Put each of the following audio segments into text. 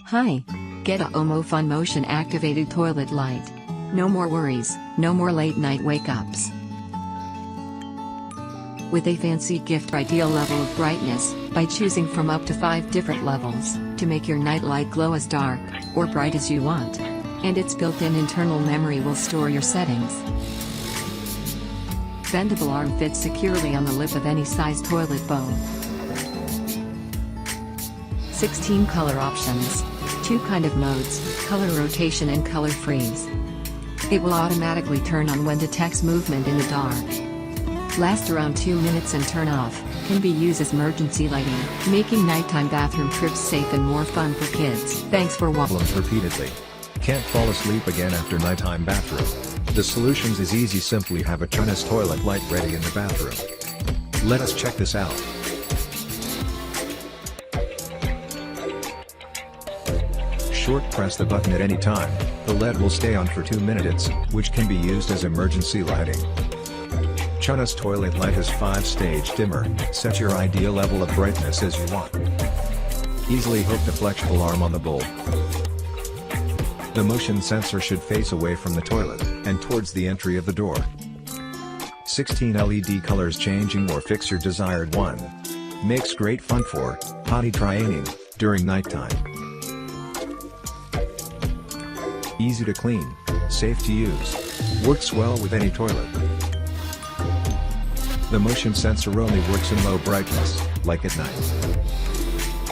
Hi. Get a OMO Fun Motion Activated Toilet Light. No more worries, no more late night wake-ups. With a fancy gift ideal level of brightness, by choosing from up to 5 different levels, to make your night light glow as dark, or bright as you want. And its built-in internal memory will store your settings. Bendable arm fits securely on the lip of any size toilet bowl. 16 color options. 2 kind of modes, color rotation and color freeze. It will automatically turn on when detects movement in the dark. Last around 2 minutes and turn off, can be used as emergency lighting, making nighttime bathroom trips safe and more fun for kids. Thanks for watching. Repeatedly. Can't fall asleep again after nighttime bathroom? The solutions is easy. Simply have a chunace toilet light ready in the bathroom. Let us check this out. Short press the button at any time, the LED will stay on for 2 minutes, which can be used as emergency lighting. Chunace toilet light has 5-stage dimmer, set your ideal level of brightness as you want. Easily hook the flexible arm on the bowl. The motion sensor should face away from the toilet, and towards the entry of the door. 16 LED colors changing or fix your desired one. Makes great fun for potty training during nighttime. Easy to clean, safe to use. Works well with any toilet. The motion sensor only works in low brightness, like at night.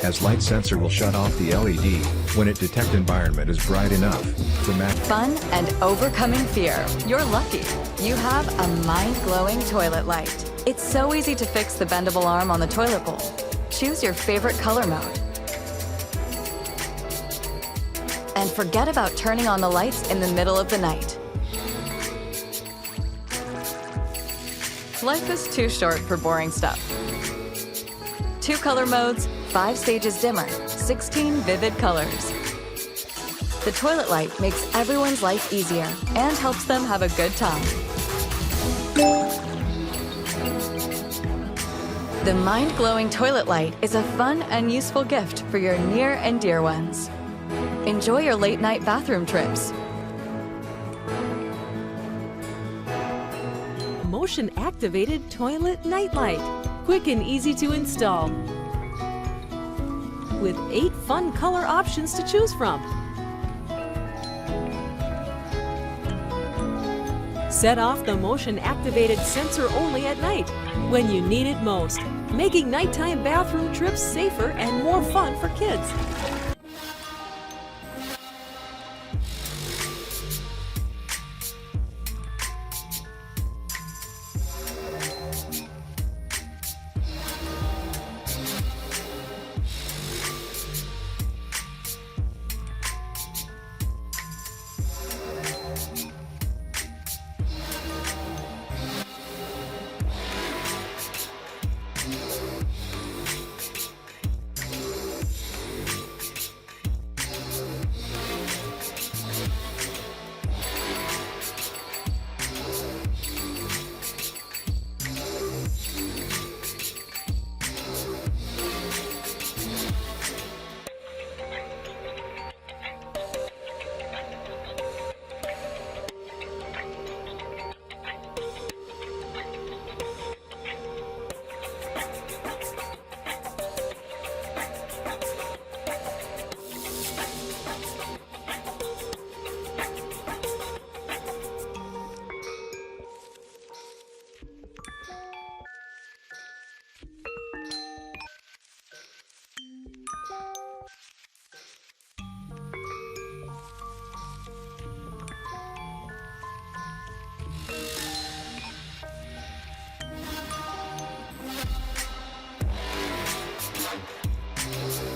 As light sensor will shut off the LED when it detect environment is bright enough for fun and overcoming fear. You're lucky. You have a mind-glowing toilet light. It's so easy to fix the bendable arm on the toilet bowl. Choose your favorite color mode. And forget about turning on the lights in the middle of the night. Life is too short for boring stuff. 2 color modes, 5 stages dimmer, 16 vivid colors. The toilet light makes everyone's life easier and helps them have a good time. The mind-glowing toilet light is a fun and useful gift for your near and dear ones. Enjoy your late-night bathroom trips. Motion-activated toilet nightlight. Quick and easy to install. With 8 fun color options to choose from. Set off the motion-activated sensor only at night, when you need it most, making nighttime bathroom trips safer and more fun for kids.